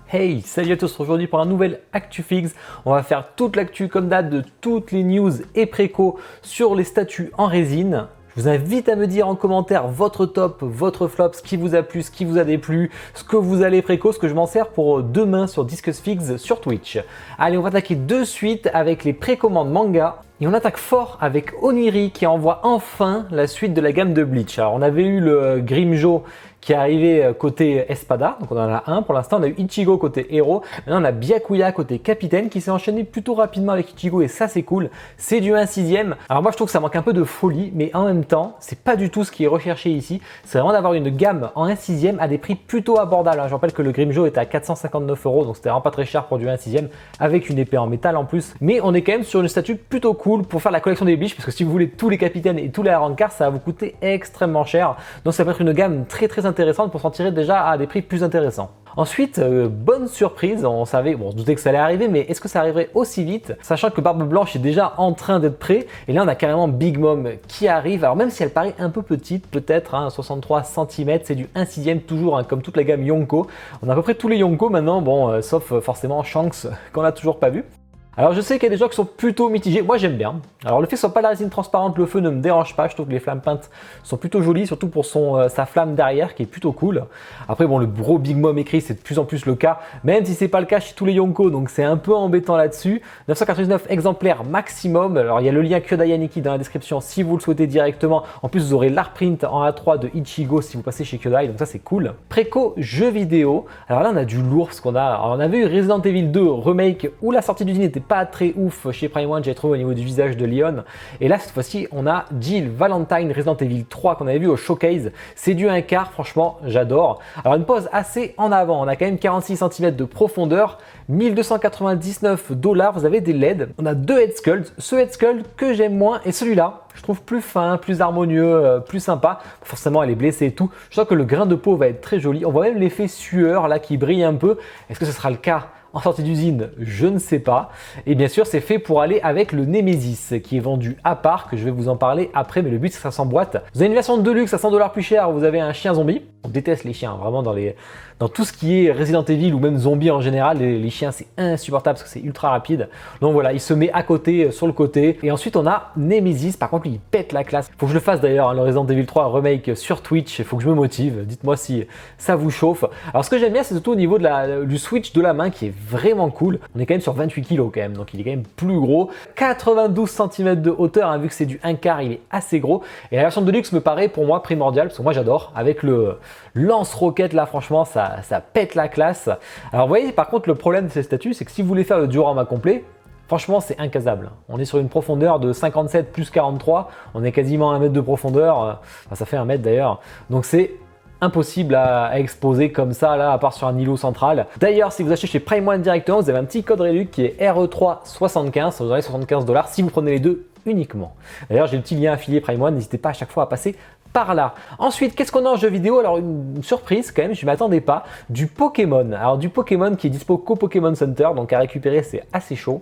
Hey, salut à tous, aujourd'hui pour un nouvel ActuFix. On va faire toute l'actu comme d'hab de toutes les news et préco sur les statues en résine. Je vous invite à me dire en commentaire votre top, votre flop, ce qui vous a plu, ce qui vous a déplu, ce que vous allez préco, ce que je m'en sers pour demain sur DiscussFix sur Twitch. Allez, on va attaquer de suite avec les précommandes manga. Et on attaque fort avec Oniri qui envoie enfin la suite de la gamme de Bleach. Alors on avait eu le Grimjo qui est arrivé côté Espada, donc on en a un pour l'instant. On a eu Ichigo côté héros, maintenant on a Byakuya côté capitaine qui s'est enchaîné plutôt rapidement avec Ichigo et ça c'est cool. C'est du 1/6. Alors moi je trouve que ça manque un peu de folie, mais en même temps c'est pas du tout ce qui est recherché ici. C'est vraiment d'avoir une gamme en 1/6 à des prix plutôt abordables. Je rappelle que le Grimjo était à 459 €, donc c'était vraiment pas très cher pour du 1/6 avec une épée en métal en plus. Mais on est quand même sur une statue plutôt cool pour faire la collection des Bleach, parce que si vous voulez tous les capitaines et tous les rankars, ça va vous coûter extrêmement cher. Donc ça peut être une gamme très intéressante pour s'en tirer déjà à des prix plus intéressants. Ensuite, bonne surprise, on savait, bon, on se doutait que ça allait arriver, mais est-ce que ça arriverait aussi vite, sachant que Barbe Blanche est déjà en train d'être prêt, et là on a carrément Big Mom qui arrive. Alors même si elle paraît un peu petite, peut-être 63 cm, c'est du 1/6 toujours, comme toute la gamme Yonko. On a à peu près tous les Yonko maintenant, bon, sauf forcément Shanks qu'on n'a toujours pas vu. Alors je sais qu'il y a des gens qui sont plutôt mitigés, moi j'aime bien. Alors le fait que ce soit pas la résine transparente, le feu ne me dérange pas, je trouve que les flammes peintes sont plutôt jolies, surtout pour sa flamme derrière qui est plutôt cool. Après bon, le gros Big Mom écrit c'est de plus en plus le cas, même si c'est pas le cas chez tous les Yonko, donc c'est un peu embêtant là-dessus. 999 exemplaires maximum, alors il y a le lien Kyodai Aniki dans la description si vous le souhaitez directement. En plus vous aurez l'art print en A3 de Ichigo si vous passez chez Kyodai, donc ça c'est cool. Préco jeux vidéo, alors là on a du lourd parce qu'on a, alors on avait eu Resident Evil 2 Remake où la sortie d'usine était pas très ouf chez Prime One, j'ai trouvé au niveau du visage de Leon. Et là cette fois-ci on a Jill Valentine Resident Evil 3 qu'on avait vu au showcase. C'est du 1/4, franchement j'adore. Alors une pose assez en avant, on a quand même 46 cm de profondeur, 1299 $, vous avez des LED. On a deux head sculls, ce head skull que j'aime moins et celui-là je trouve plus fin, plus harmonieux, plus sympa. Forcément elle est blessée et tout. Je sens que le grain de peau va être très joli. On voit même l'effet sueur là qui brille un peu. Est-ce que ce sera le cas en sortie d'usine? Je ne sais pas. Et bien sûr, c'est fait pour aller avec le Nemesis qui est vendu à part, que je vais vous en parler après, mais le but c'est que ça s'emboîte. Vous avez une version de luxe à 100 $ plus cher, vous avez un chien zombie. On déteste les chiens, vraiment dans tout ce qui est Resident Evil ou même zombie en général, les chiens c'est insupportable parce que c'est ultra rapide. Donc voilà, il se met à côté, sur le côté. Et ensuite on a Nemesis, par contre il pète la classe. Faut que je le fasse d'ailleurs, le Resident Evil 3 remake sur Twitch, il faut que je me motive. Dites-moi si ça vous chauffe. Alors ce que j'aime bien c'est surtout au niveau du switch de la main qui est vraiment cool. On est quand même sur 28 kg quand même, donc il est quand même plus gros. 92 cm de hauteur, vu que c'est du 1/4, il est assez gros. Et la version de luxe me paraît pour moi primordiale, parce que moi j'adore. Avec le lance-roquette là, franchement, ça pète la classe. Alors vous voyez, par contre, le problème de ces statues, c'est que si vous voulez faire le diorama complet, franchement, c'est incasable. On est sur une profondeur de 57 plus 43. On est quasiment à 1 mètre de profondeur. Enfin, ça fait 1 mètre d'ailleurs. Donc c'est impossible à exposer comme ça là, à part sur un îlot central. D'ailleurs, si vous achetez chez Prime One directement, vous avez un petit code réduit qui est RE375, ça vous aurez 75 $ si vous prenez les deux uniquement. D'ailleurs, j'ai le petit lien affilié Prime One, n'hésitez pas à chaque fois à passer par là. Ensuite, qu'est-ce qu'on a en jeu vidéo? Alors une surprise quand même, je ne m'attendais pas, du Pokémon. Alors du Pokémon qui est dispo qu'au Pokémon Center, donc à récupérer c'est assez chaud.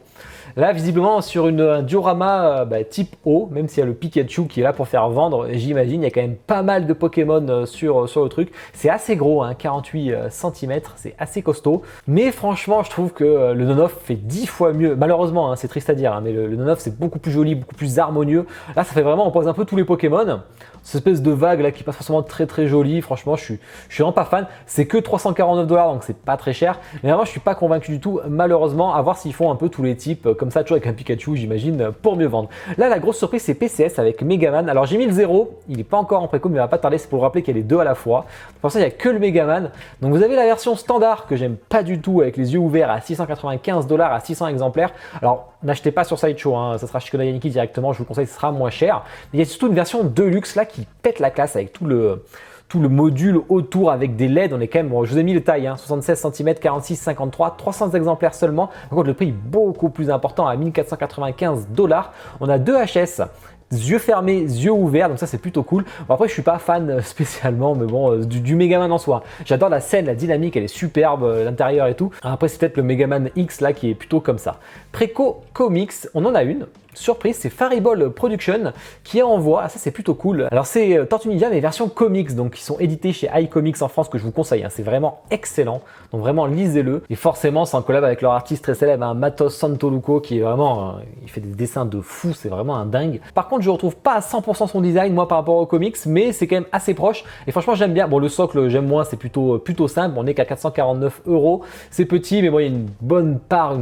Là visiblement sur un diorama type O, même s'il y a le Pikachu qui est là pour faire vendre, j'imagine, il y a quand même pas mal de Pokémon sur le truc. C'est assez gros, 48 cm, c'est assez costaud. Mais franchement, je trouve que le non-off fait 10 fois mieux. Malheureusement, c'est triste à dire, mais le non-off c'est beaucoup plus joli, beaucoup plus harmonieux. Là, ça fait vraiment, on pose un peu tous les Pokémon. Cette espèce de vague là qui passe forcément très jolie. Franchement, je suis vraiment pas fan. C'est que 349 $, donc c'est pas très cher. Mais vraiment, je suis pas convaincu du tout, malheureusement, à voir s'ils font un peu tous les types, comme ça, toujours avec un Pikachu, j'imagine, pour mieux vendre. Là, la grosse surprise, c'est PCS avec Megaman. Alors, j'ai mis le 0, il n'est pas encore en préco, mais il va pas tarder, c'est pour vous rappeler qu'il y a les deux à la fois. Pour ça, il n'y a que le Megaman. Donc, vous avez la version standard que j'aime pas du tout, avec les yeux ouverts à 695 $ à 600 exemplaires. Alors, n'achetez pas sur Sideshow, ça sera chez Kyodai Aniki directement, je vous conseille, ce sera moins cher. Mais il y a surtout une version Deluxe là qui pète la classe avec tout le module autour avec des LED. On est quand même, bon, je vous ai mis les tailles, 76 cm, 46, 53, 300 exemplaires seulement. Par contre, le prix est beaucoup plus important à 1495 $. On a deux HS. Yeux fermés, yeux ouverts, donc ça c'est plutôt cool. Bon, après je suis pas fan spécialement, mais bon, du Megaman en soi. J'adore la scène, la dynamique, elle est superbe, l'intérieur et tout. Après c'est peut-être le Megaman X là qui est plutôt comme ça. Préco Comics, on en a une. surprise, c'est Fariball Production qui envoie, ah, ça c'est plutôt cool. Alors c'est Tortue Ninja mais version comics, donc ils sont édités chez iComics en France, que je vous conseille, hein. C'est vraiment excellent, donc vraiment lisez-le. Et forcément c'est en collab avec leur artiste très célèbre, hein, Matos Santoluco, qui est vraiment, il fait des dessins de fou, c'est vraiment un dingue. Par contre je retrouve pas à 100% son design moi par rapport aux comics, mais c'est quand même assez proche et franchement j'aime bien. Bon, le socle j'aime moins, c'est plutôt simple, on est qu'à 449 €, c'est petit, mais bon il y a une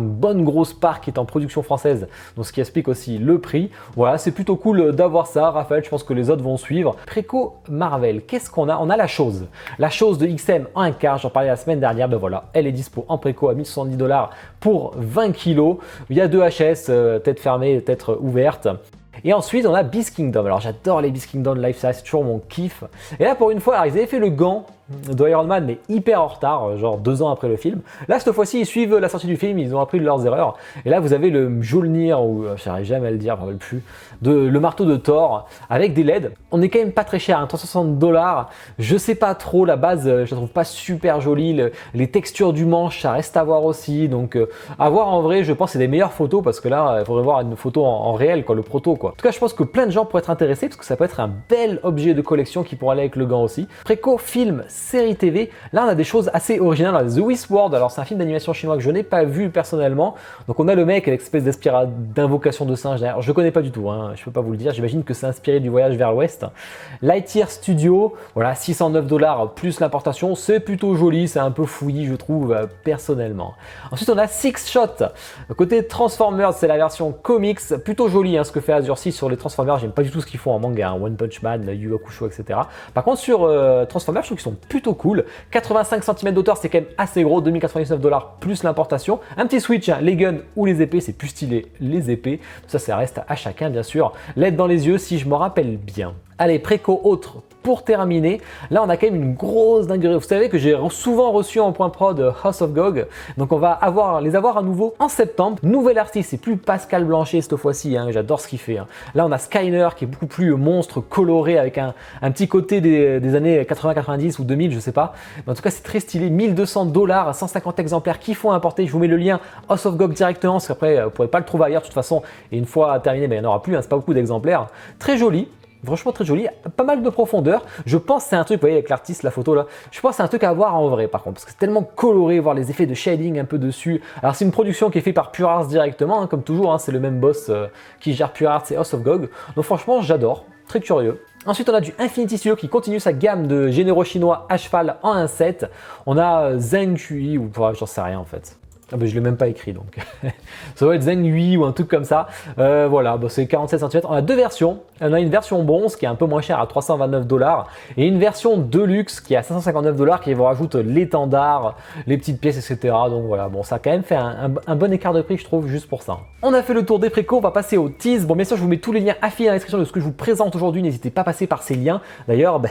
bonne grosse part qui est en production française, donc ce qui explique aussi le prix. Voilà, c'est plutôt cool d'avoir ça. Raphaël, je pense que les autres vont suivre. Préco Marvel, qu'est-ce qu'on a? On a la chose de XM en 1 quart, j'en parlais la semaine dernière. Ben voilà, elle est dispo en préco à 1070 $ pour 20 kg. Il y a 2 HS, tête fermée, tête ouverte. Et ensuite, on a Beast Kingdom. Alors, j'adore les Beast Kingdom life size, c'est toujours mon kiff. Et là, pour une fois, alors, ils avaient fait le gant de Iron Man, mais hyper en retard, genre 2 ans après le film. Là, cette fois-ci, ils suivent la sortie du film, ils ont appris de leurs erreurs. Et là, vous avez le Mjolnir, ou j'arrive jamais à le dire, je ne me rappelle plus, le marteau de Thor, avec des LED. On est quand même pas très cher, hein, 360 $. Je sais pas trop, la base, je la trouve pas super jolie. Les textures du manche, ça reste à voir aussi. Donc, à voir en vrai, je pense que c'est des meilleures photos, parce que là, il faudrait voir une photo en réel, quoi, le proto, quoi. En tout cas, je pense que plein de gens pourraient être intéressés, parce que ça peut être un bel objet de collection qui pourrait aller avec le gant aussi. Préco film série TV, là on a des choses assez originales. The Westworld, alors c'est un film d'animation chinois que je n'ai pas vu personnellement. Donc on a le mec avec l'espèce d'invocation de singe derrière. Je connais pas du tout, hein, je peux pas vous le dire. J'imagine que c'est inspiré du voyage vers l'ouest. Lightyear Studio, voilà, 609 $ plus l'importation. C'est plutôt joli, c'est un peu fouillis je trouve personnellement. Ensuite on a Six Shot. Côté Transformers, c'est la version comics, plutôt jolie, hein, ce que fait Azure 6 sur les Transformers. J'aime pas du tout ce qu'ils font en manga, hein, One Punch Man, Yu Hakusho, etc. Par contre sur Transformers, je trouve qu'ils sont plutôt cool. 85 cm d'auteur, c'est quand même assez gros, 2099 $ plus l'importation. Un petit switch, hein, les guns ou les épées, c'est plus stylé les épées. Ça reste à chacun bien sûr. LED dans les yeux si je me rappelle bien. Allez, préco autre. Pour terminer, là on a quand même une grosse dinguerie. Vous savez que j'ai souvent reçu en point prod House of GOG, donc on va les avoir à nouveau en septembre. Nouvel artiste, c'est plus Pascal Blanchet cette fois-ci, hein, j'adore ce qu'il fait. Hein. Là on a Skyner qui est beaucoup plus monstre, coloré, avec un petit côté des années 80, 90 ou 2000, je sais pas. Mais en tout cas c'est très stylé, 1200 $, 150 exemplaires qu'il faut importer. Je vous mets le lien House of GOG directement, parce qu'après vous ne pourrez pas le trouver ailleurs de toute façon. Et une fois terminé, ben, il n'y en aura plus, hein, c'est pas beaucoup d'exemplaires. Très joli. Franchement très joli, pas mal de profondeur. Je pense que c'est un truc, vous voyez avec l'artiste, la photo là, je pense que c'est un truc à voir en vrai par contre, parce que c'est tellement coloré, voir les effets de shading un peu dessus. Alors c'est une production qui est faite par Pure Arts directement, hein, comme toujours, hein, c'est le même boss qui gère Pure Arts, c'est House of GOG. Donc franchement j'adore, très curieux. Ensuite, on a du Infinity Studio qui continue sa gamme de généraux chinois à cheval en 1.7. On a Zheng Hui, ou j'en sais rien en fait. Ah ben, je ne l'ai même pas écrit donc. Ça doit être Zheng Hui ou un truc comme ça. Voilà, bah, c'est 47 cm. On a deux versions. On a une version bronze qui est un peu moins chère à 329 $ et une version deluxe qui est à 559 $ qui vous rajoute l'étendard, les petites pièces, etc. Donc voilà, bon, ça a quand même fait un bon écart de prix, je trouve, juste pour ça. On a fait le tour des précos, on va passer au tease. Bon, bien sûr, je vous mets tous les liens affiliés dans la description de ce que je vous présente aujourd'hui. N'hésitez pas à passer par ces liens. D'ailleurs, ben,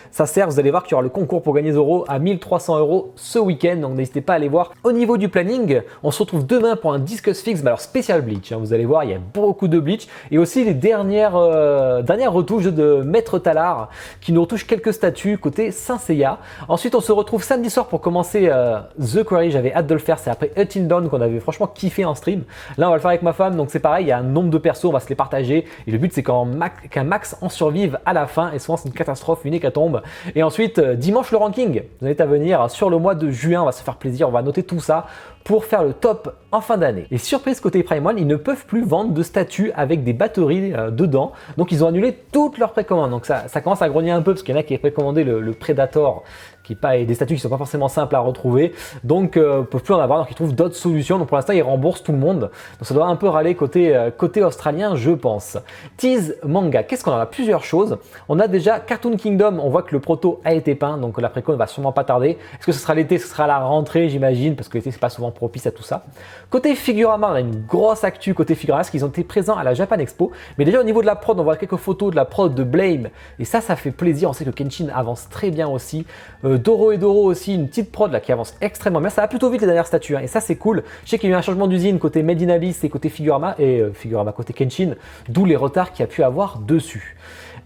ça sert, vous allez voir qu'il y aura le concours pour gagner 0 à 1300 € ce week-end. Donc n'hésitez pas à aller voir. Au niveau du planning, on se retrouve demain pour un Discuss Fix, mais alors spécial Bleach. Hein, vous allez voir, il y a beaucoup de Bleach. Et aussi les dernières retouches de Maître Talar qui nous retouche quelques statues côté Saint Seiya. Ensuite, on se retrouve samedi soir pour commencer The Quarry. J'avais hâte de le faire. C'est après Until Dawn qu'on avait franchement kiffé en stream. Là, on va le faire avec ma femme. Donc c'est pareil, il y a un nombre de persos, on va se les partager. Et le but, c'est qu'un max en survive à la fin. Et souvent, c'est une catastrophe, une hécatombe. Et ensuite, dimanche, le ranking. Vous êtes à venir sur le mois de juin. On va se faire plaisir. On va noter tout ça pour faire le top en fin d'année. Et surprise côté Prime One, ils ne peuvent plus vendre de statues avec des batteries dedans. Donc ils ont annulé toutes leurs précommandes. Donc ça commence à grogner un peu parce qu'il y en a qui ont précommandé le Predator, qui est des statues qui ne sont pas forcément simples à retrouver. Donc ne peuvent plus en avoir, donc ils trouvent d'autres solutions. Donc pour l'instant, ils remboursent tout le monde. Donc ça doit un peu râler côté australien, je pense. Tease manga, qu'est-ce qu'on a? Plusieurs choses. On a déjà Cartoon Kingdom, on voit que le proto a été peint, donc la préco ne va sûrement pas tarder. Est-ce que ce sera l'été? Ce sera à la rentrée, j'imagine, parce que l'été, c'est pas souvent propice à tout ça. Côté Figurama, on a une grosse actu côté Figurama, parce qu'ils ont été présents à la Japan Expo. Mais déjà au niveau de la prod, on voit quelques photos de la prod de Blame. Et ça fait plaisir. On sait que Kenshin avance très bien aussi. Doro et Doro aussi, une petite prod là qui avance extrêmement bien. Ça va plutôt vite les dernières statues, hein, et ça c'est cool. Je sais qu'il y a eu un changement d'usine côté Made in Abyss et côté Figurama, côté Kenshin, d'où les retards qu'il y a pu avoir dessus.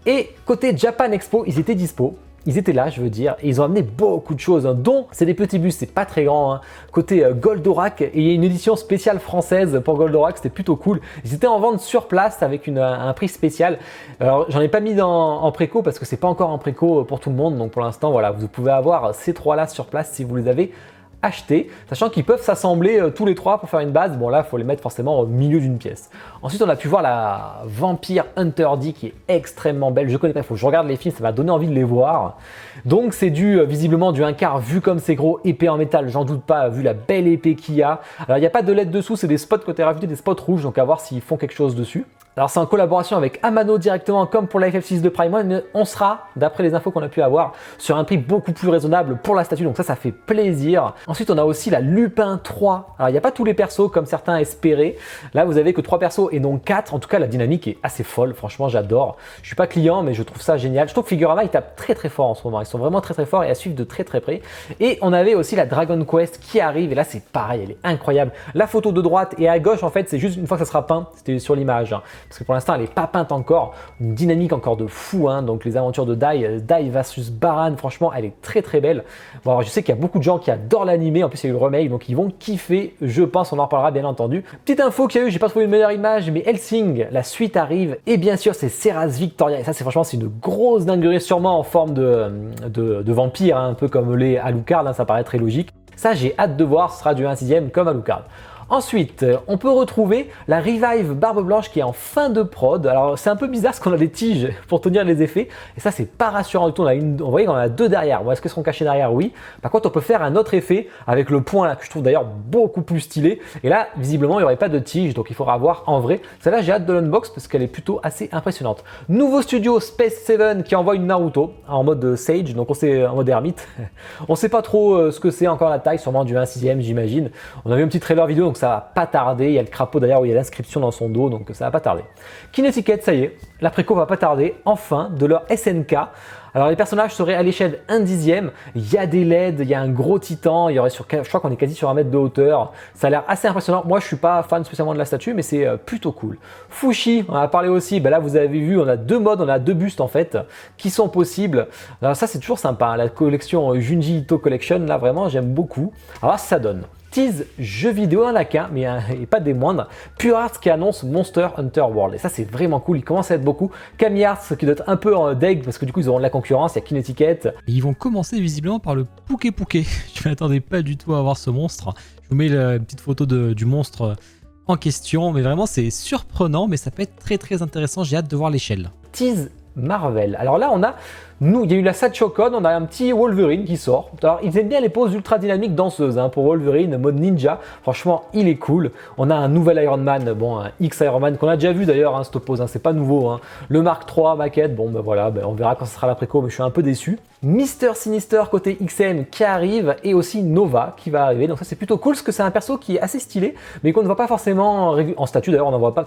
Et côté Japan Expo, ils étaient dispo. Ils étaient là, je veux dire, et ils ont amené beaucoup de choses, hein, dont c'est des petits bus, c'est pas très grand, hein, côté Goldorak, et il y a une édition spéciale française pour Goldorak, c'était plutôt cool. Ils étaient en vente sur place avec un prix spécial. Alors j'en ai pas mis en préco parce que c'est pas encore en préco pour tout le monde, donc pour l'instant voilà, vous pouvez avoir ces trois-là sur place si vous les avez acheter, sachant qu'ils peuvent s'assembler tous les trois pour faire une base. Bon là, il faut les mettre forcément au milieu d'une pièce. Ensuite, on a pu voir la Vampire Hunter D qui est extrêmement belle. Je connais pas, il faut que je regarde les films, ça m'a donné envie de les voir. Donc c'est visiblement du 1/4 vu comme c'est gros, épée en métal, j'en doute pas, vu la belle épée qu'il y a. Alors il n'y a pas de LED dessous, c'est des spots côté rajouté, des spots rouges, donc à voir s'ils font quelque chose dessus. Alors c'est en collaboration avec Amano directement comme pour la FF6 de Prime 1, mais on sera, d'après les infos qu'on a pu avoir, sur un prix beaucoup plus raisonnable pour la statue, donc ça fait plaisir. Ensuite on a aussi la Lupin 3, alors il n'y a pas tous les persos comme certains espéraient, là vous avez que 3 persos et non 4, en tout cas la dynamique est assez folle, franchement j'adore. Je suis pas client mais je trouve ça génial, je trouve que Figurama ils tapent très fort en ce moment, ils sont vraiment très forts et à suivre de très près. Et on avait aussi la Dragon Quest qui arrive et là c'est pareil, elle est incroyable. La photo de droite et à gauche en fait c'est juste une fois que ça sera peint, c'était sur l'image. Hein. Parce que pour l'instant elle n'est pas peinte encore, une dynamique encore de fou, hein. Donc les aventures de Dai versus Baran, franchement elle est très belle. Bon, alors, je sais qu'il y a beaucoup de gens qui adorent l'animé, en plus il y a eu le remake, donc ils vont kiffer, je pense, on en reparlera bien entendu. Petite info qu'il y a eu, j'ai pas trouvé une meilleure image, mais Hellsing, la suite arrive, et bien sûr c'est Seras Victoria, et ça c'est franchement c'est une grosse dinguerie, sûrement en forme de vampire, hein, un peu comme les Alucard, hein, ça paraît très logique. Ça j'ai hâte de voir, ce sera du 1/6 comme Alucard. Ensuite, on peut retrouver la Revive Barbe Blanche qui est en fin de prod. Alors c'est un peu bizarre parce qu'on a des tiges pour tenir les effets et ça c'est pas rassurant du tout. On voyait qu'on en a 2 derrière. Bon, est-ce qu'elles seront cachées derrière? Oui. Par contre, on peut faire un autre effet avec le point là que je trouve d'ailleurs beaucoup plus stylé. Et là, visiblement, il n'y aurait pas de tige, donc il faudra voir en vrai. Celle-là, j'ai hâte de l'unbox parce qu'elle est plutôt assez impressionnante. Nouveau studio Space 7 qui envoie une Naruto en mode Sage, donc on sait en mode ermite. On sait pas trop ce que c'est encore la taille, sûrement du 1/6 j'imagine. On a vu un petit trailer vidéo, donc ça va pas tarder. Il y a le crapaud d'ailleurs où il y a l'inscription dans son dos, donc ça va pas tarder. Kinétiquette, ça y est, la préco va pas tarder, enfin, de leur SNK. Alors les personnages seraient à l'échelle 1/10, il y a des LED, il y a un gros titan, il y aurait je crois qu'on est quasi sur 1 mètre de hauteur, ça a l'air assez impressionnant. Moi je suis pas fan spécialement de la statue mais c'est plutôt cool. Fushi, on en a parlé aussi, ben là vous avez vu on a 2 modes, on a 2 bustes en fait qui sont possibles. Alors ça c'est toujours sympa, hein, la collection Junji Ito Collection, là vraiment j'aime beaucoup. Alors ça donne. Tease jeu vidéo en a qu'un, mais et pas des moindres. Pure Arts qui annonce Monster Hunter World. Et ça, c'est vraiment cool. Il commence à être beaucoup. Cammy Arts qui doit être un peu en deg parce que du coup, ils auront de la concurrence. Il y a Kinétiquette. Et ils vont commencer visiblement par le Pouké Pouké. Je ne m'attendais pas du tout à voir ce monstre. Je vous mets une petite photo du monstre en question. Mais vraiment, c'est surprenant, mais ça peut être très intéressant. J'ai hâte de voir l'échelle. Tease Marvel. Alors là, il y a eu la Satchokon, on a un petit Wolverine qui sort. Alors, ils aiment bien les poses ultra dynamiques danseuses hein, pour Wolverine, mode ninja. Franchement, il est cool. On a un nouvel Iron Man, bon, un X Iron Man qu'on a déjà vu d'ailleurs, hein, cette pose, hein, c'est pas nouveau. Hein. Le Mark III maquette, bon, ben voilà, on verra quand ce sera la préco, mais je suis un peu déçu. Mister Sinister côté XM qui arrive et aussi Nova qui va arriver. Donc ça, c'est plutôt cool parce que c'est un perso qui est assez stylé, mais qu'on ne voit pas forcément en statut. D'ailleurs, on n'en voit pas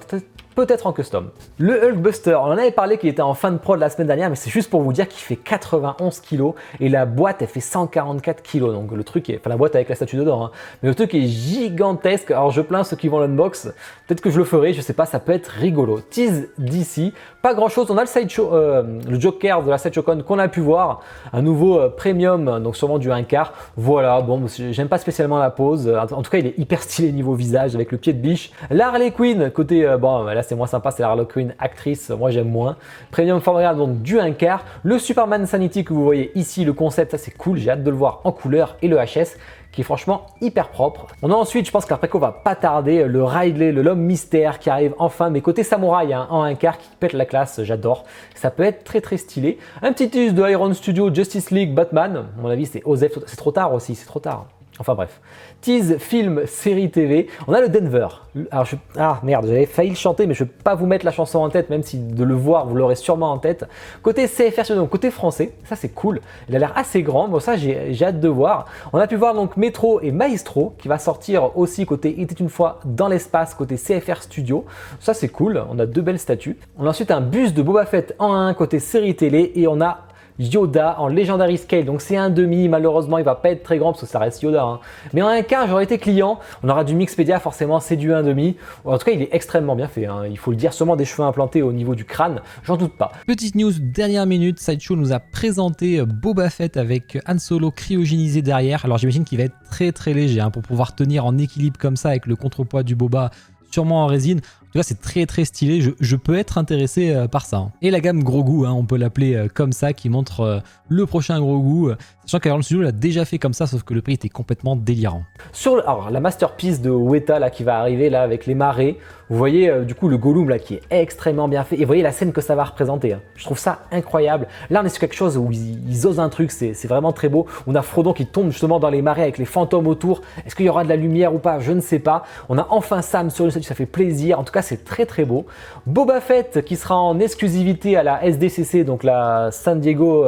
peut-être en custom. Le Hulkbuster, on en avait parlé qu'il était en fin de prod la semaine dernière, mais c'est juste pour vous dire qu'il fait 91 kg et la boîte elle fait 144 kg. Donc le truc est, enfin la boîte avec la statue dedans, hein, mais le truc est gigantesque. Alors je plains ceux qui vont l'unbox, peut-être que je le ferai, je sais pas, ça peut être rigolo. Tease d'ici, pas grand chose. On a le sideshow, le Joker de la Sideshowcon qu'on a pu voir, un nouveau premium, donc sûrement du 1/4. Voilà, bon, j'aime pas spécialement la pose. En tout cas, il est hyper stylé niveau visage avec le pied de biche. La Harley Quinn côté, bon, là c'est moins sympa, c'est la Harley Quinn actrice, moi j'aime moins. Premium Formula, donc du 1/4. Le Superman Sanity que vous voyez ici, le concept, ça c'est cool, j'ai hâte de le voir en couleur, et le HS qui est franchement hyper propre. On a ensuite, je pense que la préco va pas tarder, le Ridley, le l'homme mystère qui arrive enfin, mais côté samouraï, hein, en 1/4 qui pète la classe, j'adore. Ça peut être très stylé. Un petit tease de Iron Studio Justice League Batman, à mon avis c'est Osef, c'est trop tard aussi, c'est trop tard. Enfin bref. Tease, film, série TV. On a le Denver. Alors ah merde, j'avais failli le chanter, mais je ne vais pas vous mettre la chanson en tête, même si de le voir, vous l'aurez sûrement en tête. Côté CFR, donc côté français, ça c'est cool. Il a l'air assez grand, bon ça j'ai hâte de voir. On a pu voir donc Metro et Maestro, qui va sortir aussi côté Il était une fois dans l'espace, côté CFR Studio. Ça c'est cool, on a 2 belles statues. On a ensuite un bus de Boba Fett en 1 côté série télé, et on a Yoda en Legendary Scale. Donc c'est un demi, malheureusement il va pas être très grand parce que ça reste Yoda. Hein. Mais en un cas, j'aurais été client. On aura du Mixpedia, forcément c'est du 1,5. En tout cas, il est extrêmement bien fait. Hein. Il faut le dire, sûrement des cheveux implantés au niveau du crâne, j'en doute pas. Petite news dernière minute, Sideshow nous a présenté Boba Fett avec Han Solo cryogénisé derrière. Alors j'imagine qu'il va être très léger hein, pour pouvoir tenir en équilibre comme ça avec le contrepoids du Boba, sûrement en résine. En tout cas, c'est très stylé, je peux être intéressé par ça. Hein. Et la gamme Grogu, hein, on peut l'appeler comme ça, qui montre le prochain Grogu, sachant qu'Iron Studio l'a déjà fait comme ça, sauf que le prix était complètement délirant. Alors, la masterpiece de Weta là, qui va arriver là avec les marées, vous voyez du coup le Gollum là qui est extrêmement bien fait, et vous voyez la scène que ça va représenter. Hein. Je trouve ça incroyable. Là, on est sur quelque chose où ils osent un truc, c'est vraiment très beau. On a Frodon qui tombe justement dans les marées avec les fantômes autour. Est-ce qu'il y aura de la lumière ou pas? Je ne sais pas. On a enfin Sam sur le set, ça fait plaisir. En tout cas, c'est très beau. Boba Fett qui sera en exclusivité à la SDCC, donc la San Diego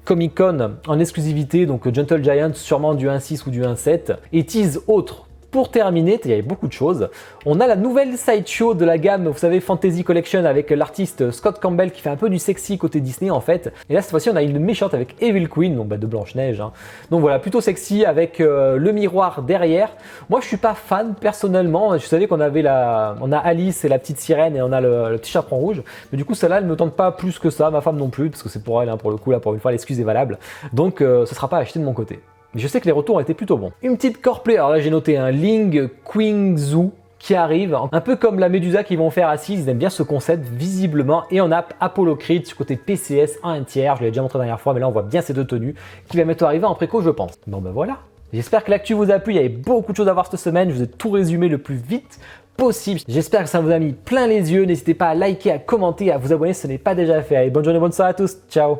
Comic Con, en exclusivité, donc Gentle Giant, sûrement du 1.6 ou du 1.7. Et tease autre. Pour terminer, il y avait beaucoup de choses. On a la nouvelle Sideshow de la gamme, vous savez, Fantasy Collection avec l'artiste Scott Campbell qui fait un peu du sexy côté Disney en fait. Et là, cette fois-ci, on a une méchante avec Evil Queen, donc de Blanche-Neige. Hein. Donc voilà, plutôt sexy avec le miroir derrière. Moi, je suis pas fan personnellement. Je savais qu'on avait on a Alice et la petite sirène et on a le petit chaperon rouge. Mais du coup, celle-là, elle me tente pas plus que ça. Ma femme non plus, parce que c'est pour elle, hein, pour le coup, là, pour une fois, l'excuse est valable. Donc, ce sera pas acheté de mon côté. Mais je sais que les retours ont été plutôt bons. Une petite core play, alors là j'ai noté un Ling Qingzu qui arrive, un peu comme la Médusa qu'ils vont faire à 6, ils aiment bien ce concept visiblement. Et on a Apollo Creed sur côté PCS en 1 tiers, je l'ai déjà montré la dernière fois, mais là on voit bien ces deux tenues qui va bientôt arriver en préco je pense. Bon ben voilà, j'espère que l'actu vous a plu, il y avait beaucoup de choses à voir cette semaine, je vous ai tout résumé le plus vite possible. J'espère que ça vous a mis plein les yeux, n'hésitez pas à liker, à commenter, à vous abonner si ce n'est pas déjà fait. Allez, bonne journée, bonne soirée à tous, ciao.